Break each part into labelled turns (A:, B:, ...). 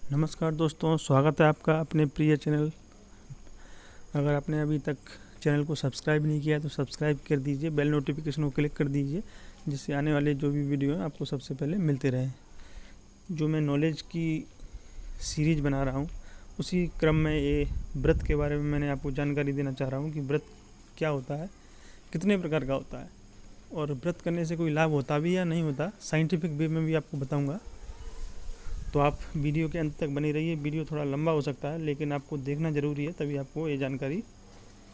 A: नमस्कार दोस्तों, स्वागत है आपका अपने प्रिय चैनल। अगर आपने अभी तक चैनल को सब्सक्राइब नहीं किया है तो सब्सक्राइब कर दीजिए, बेल नोटिफिकेशन को क्लिक कर दीजिए, जिससे आने वाले जो भी वीडियो हैं आपको सबसे पहले मिलते रहें। जो मैं नॉलेज की सीरीज बना रहा हूँ उसी क्रम में ये व्रत के बारे में मैंने आपको जानकारी देना चाह रहा हूँ कि व्रत क्या होता है, कितने प्रकार का होता है और व्रत करने से कोई लाभ होता भी या नहीं होता, साइंटिफिक वे में भी आपको बताऊँगा। तो आप वीडियो के अंत तक बने रहिए। वीडियो थोड़ा लंबा हो सकता है लेकिन आपको देखना ज़रूरी है, तभी आपको ये जानकारी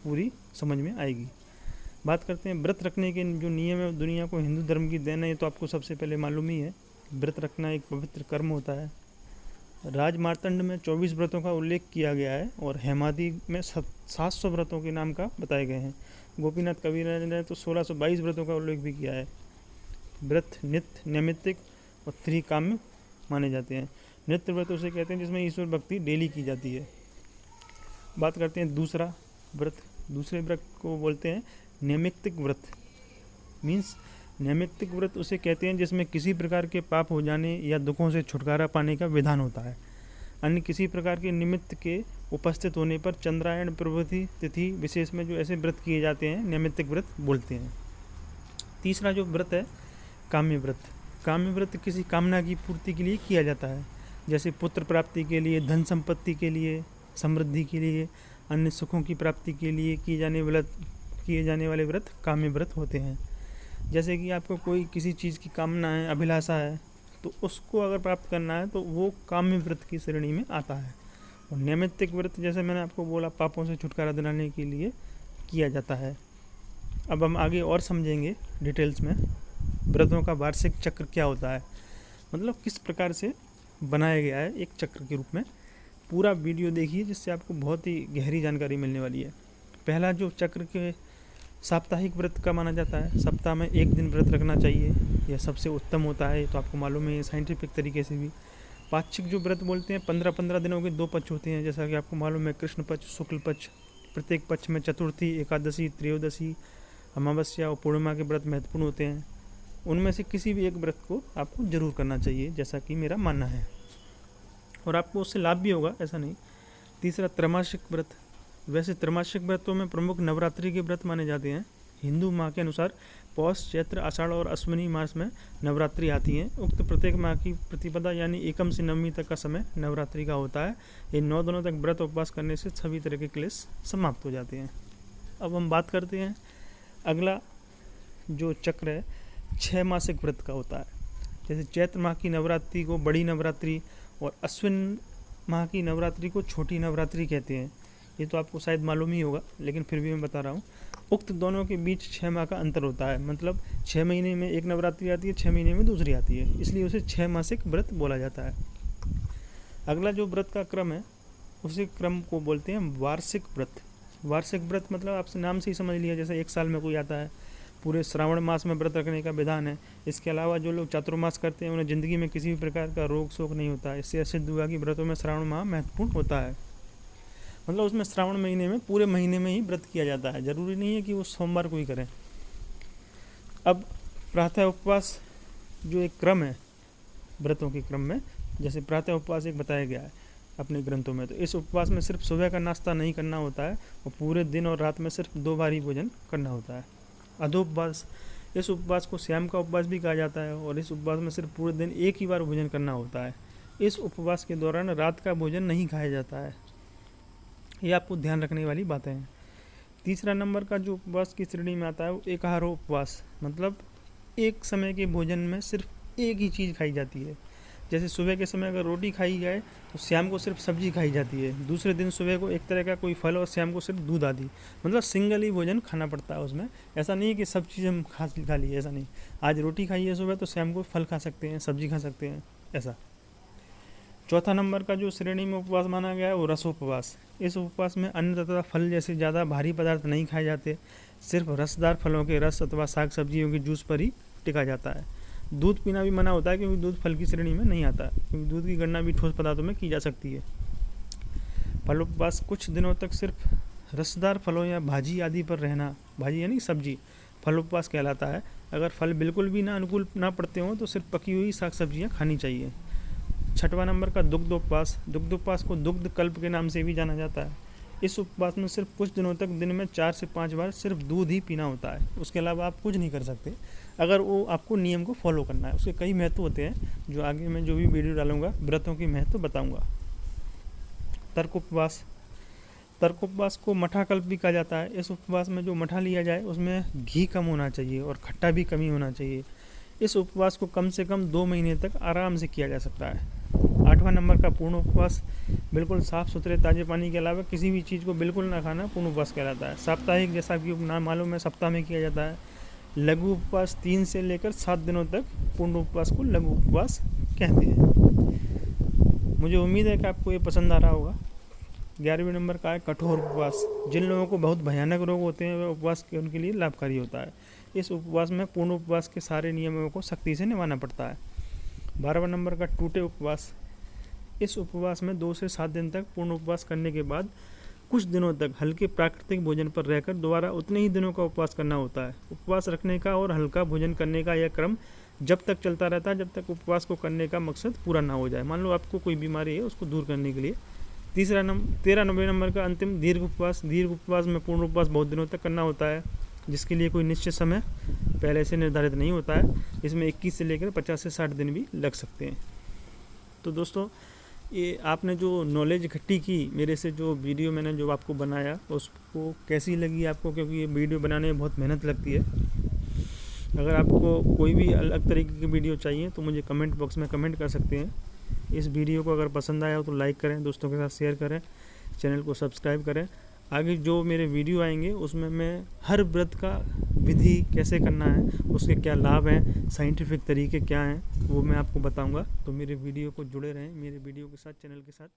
A: पूरी समझ में आएगी। बात करते हैं व्रत रखने के जो नियम है, दुनिया को हिंदू धर्म की देन है, ये तो आपको सबसे पहले मालूम ही है। व्रत रखना एक पवित्र कर्म होता है। राज मार्तंड में 24 व्रतों का उल्लेख किया गया है और हेमादी में 700 व्रतों के नाम का बताए गए हैं। गोपीनाथ कबीर ने तो 1622 व्रतों का उल्लेख भी किया है। व्रत नित्य, नैमित्तिक और त्रिकाम्य माने जाते हैं। नित्य व्रत उसे कहते हैं जिसमें ईश्वर भक्ति डेली की जाती है। बात करते हैं दूसरा व्रत। दूसरे व्रत को बोलते हैं नैमित्तिक व्रत। मीन्स नैमित्तिक व्रत उसे कहते हैं जिसमें किसी प्रकार के पाप हो जाने या दुखों से छुटकारा पाने का विधान होता है। अन्य किसी प्रकार के निमित्त के उपस्थित होने पर चंद्रायण प्रभृति तिथि विशेष में जो ऐसे व्रत किए जाते हैं नैमित्तिक व्रत बोलते हैं। तीसरा जो व्रत है काम्य व्रत। काम्य व्रत किसी कामना की पूर्ति के लिए किया जाता है, जैसे पुत्र प्राप्ति के लिए, धन संपत्ति के लिए, समृद्धि के लिए, अन्य सुखों की प्राप्ति के लिए किए जाने वाले व्रत काम्य व्रत होते हैं। जैसे कि आपको कोई किसी चीज़ की कामना है, अभिलाषा है, तो उसको अगर प्राप्त करना है तो वो काम्य व्रत की श्रेणी में आता है। और नैमित्तिक व्रत जैसे मैंने आपको बोला पापों से छुटकारा दिलाने के लिए किया जाता है। अब हम आगे और समझेंगे डिटेल्स में व्रतों का वार्षिक चक्र क्या होता है, मतलब किस प्रकार से बनाया गया है एक चक्र के रूप में। पूरा वीडियो देखिए जिससे आपको बहुत ही गहरी जानकारी मिलने वाली है। पहला जो चक्र के साप्ताहिक व्रत का माना जाता है। सप्ताह में एक दिन व्रत रखना चाहिए, यह सबसे उत्तम होता है, तो आपको मालूम है साइंटिफिक तरीके से भी। पाक्षिक जो व्रत बोलते हैं 15-15 दिनों के 2 पक्ष होते हैं, जैसा कि आपको मालूम है कृष्ण पक्ष, शुक्ल पक्ष। प्रत्येक पक्ष में चतुर्थी, एकादशी, त्रयोदशी, अमावस्या और पूर्णिमा के व्रत महत्वपूर्ण होते हैं। उनमें से किसी भी एक व्रत को आपको जरूर करना चाहिए, जैसा कि मेरा मानना है, और आपको उससे लाभ भी होगा, ऐसा नहीं। तीसरा त्रैमासिक व्रत। वैसे त्रैमासिक व्रतों में प्रमुख नवरात्रि के व्रत माने जाते हैं। हिंदू माह के अनुसार पौष, चैत्र, आषाढ़ और अश्विनी मास में नवरात्रि आती हैं। उक्त प्रत्येक माह की प्रतिपदा यानी एकम से नवमी तक का समय नवरात्रि का होता है। ये 9 दिनों तक व्रत उपवास करने से सभी तरह के क्लेश समाप्त हो जाते हैं। अब हम बात करते हैं अगला जो चक्र है 6 मासिक व्रत का होता है। जैसे चैत्र माह की नवरात्रि को बड़ी नवरात्रि और अश्विन माह की नवरात्रि को छोटी नवरात्रि कहते हैं। ये तो आपको शायद मालूम ही होगा, लेकिन फिर भी मैं बता रहा हूँ। उक्त दोनों के बीच 6 माह का अंतर होता है, मतलब 6 महीने में एक नवरात्रि आती है, 6 महीने में दूसरी आती है, इसलिए उसे 6 मासिक व्रत बोला जाता है। अगला जो व्रत का क्रम है उसी क्रम को बोलते हैं वार्षिक व्रत। वार्षिक व्रत मतलब आपसे नाम से ही समझ लिया, जैसे एक साल में कोई आता है। पूरे श्रावण मास में व्रत रखने का विधान है। इसके अलावा जो लोग चातुर्मास करते हैं उन्हें ज़िंदगी में किसी भी प्रकार का रोग शोक नहीं होता है। इससे सिद्ध हुआ कि व्रतों में श्रावण माह महत्वपूर्ण होता है। मतलब उसमें श्रावण महीने में पूरे महीने में ही व्रत किया जाता है, ज़रूरी नहीं है कि वो सोमवार को ही करें। अब प्रातः उपवास जो एक क्रम है व्रतों के क्रम में, जैसे प्रातः उपवास एक बताया गया है अपने ग्रंथों में, तो इस उपवास में सिर्फ सुबह का नाश्ता नहीं करना होता है और पूरे दिन और रात में सिर्फ 2 बार ही भोजन करना होता है। अधोपवास, इस उपवास को श्याम का उपवास भी कहा जाता है और इस उपवास में सिर्फ पूरे दिन एक ही बार भोजन करना होता है। इस उपवास के दौरान रात का भोजन नहीं खाया जाता है। ये आपको ध्यान रखने वाली बातें हैं। तीसरा नंबर का जो उपवास की श्रेणी में आता है वो एकाहारो उपवास, मतलब एक समय के भोजन में सिर्फ एक ही चीज़ खाई जाती है। जैसे सुबह के समय अगर रोटी खाई जाए तो शाम को सिर्फ सब्जी खाई जाती है। दूसरे दिन सुबह को एक तरह का कोई फल और शाम को सिर्फ दूध आदि, मतलब सिंगल ही भोजन खाना पड़ता है उसमें। ऐसा नहीं है कि सब चीज़ हम खा ली, ऐसा नहीं। आज रोटी खाई है सुबह तो शाम को फल खा सकते हैं, सब्जी खा सकते हैं, ऐसा। चौथा नंबर का जो श्रेणी में उपवास माना गया है वो रसोपवास। इस उपवास में अन्न तथा फल जैसे ज़्यादा भारी पदार्थ नहीं खाए जाते, सिर्फ रसदार फलों के रस अथवा साग सब्जियों के जूस पर ही टिका जाता है। दूध पीना भी मना होता है क्योंकि दूध फल की श्रेणी में नहीं आता, क्योंकि दूध की गणना भी ठोस पदार्थों में की जा सकती है। फल उपवास कुछ दिनों तक सिर्फ रसदार फलों या भाजी आदि पर रहना, भाजी यानी सब्जी, फल उपवास कहलाता है। अगर फल बिल्कुल भी ना अनुकूल ना पड़ते हों तो सिर्फ पकी हुई साग सब्जियाँ खानी चाहिए। छठवां नंबर का दुग्ध उपवास। दुग्ध उपवास को दुग्ध कल्प के नाम से भी जाना जाता है। इस उपवास में सिर्फ कुछ दिनों तक दिन में 4 से 5 बार सिर्फ दूध ही पीना होता है, उसके अलावा आप कुछ नहीं कर सकते, अगर वो आपको नियम को फॉलो करना है। उसके कई महत्व होते हैं, जो आगे मैं जो भी वीडियो डालूंगा व्रतों की महत्व बताऊंगा। तर्क उपवास। तर्क उपवास को मठा कल्प भी कहा जाता है। इस उपवास में जो मठा लिया जाए उसमें घी कम होना चाहिए और खट्टा भी कम ही होना चाहिए। इस उपवास को कम से कम 2 महीने तक आराम से किया जा सकता है। 8वां नंबर का पूर्ण उपवास। बिल्कुल साफ़ सुथरे ताज़े पानी के अलावा किसी भी चीज़ को बिल्कुल ना खाना पूर्ण उपवास कहलाता है। साप्ताहिक, जैसा कि नाम मालूम है, सप्ताह में किया जाता है। लघु उपवास 3 से लेकर 7 दिनों तक पूर्ण उपवास को लघु उपवास कहते हैं। मुझे उम्मीद है कि आपको ये पसंद आ रहा होगा। 11वें नंबर का है कठोर उपवास। जिन लोगों को बहुत भयानक रोग होते हैं वह उपवास के उनके लिए लाभकारी होता है। इस उपवास में पूर्ण उपवास के सारे नियमों को सख्ती से निभाना पड़ता है। 12वां नंबर का टूटे उपवास। इस उपवास में 2 से 7 दिन तक पूर्ण उपवास करने के बाद कुछ दिनों तक हल्के प्राकृतिक भोजन पर रहकर दोबारा उतने ही दिनों का उपवास करना होता है। उपवास रखने का और हल्का भोजन करने का यह क्रम जब तक चलता रहता है जब तक उपवास को करने का मकसद पूरा ना हो जाए। मान लो आपको कोई बीमारी है, उसको दूर करने के लिए। 13वें नंबर का अंतिम दीर्घ उपवास। दीर्घ उपवास में पूर्ण उपवास बहुत दिनों तक करना होता है, जिसके लिए कोई निश्चित समय पहले से निर्धारित नहीं होता है। इसमें 21 से लेकर 50 से 60 दिन भी लग सकते हैं। तो दोस्तों, ये आपने जो नॉलेज इकट्ठी की मेरे से, जो वीडियो मैंने जो आपको बनाया, उसको कैसी लगी आपको, क्योंकि ये वीडियो बनाने में बहुत मेहनत लगती है। अगर आपको कोई भी अलग तरीके की वीडियो चाहिए तो मुझे कमेंट बॉक्स में कमेंट कर सकते हैं। इस वीडियो को अगर पसंद आया हो तो लाइक करें, दोस्तों के साथ शेयर करें, चैनल को सब्सक्राइब करें। आगे जो मेरे वीडियो आएंगे उसमें मैं हर व्रत का विधि कैसे करना है, उसके क्या लाभ हैं, साइंटिफिक तरीके क्या हैं, वो मैं आपको बताऊंगा। तो मेरे वीडियो को जुड़े रहें, मेरे वीडियो के साथ, चैनल के साथ।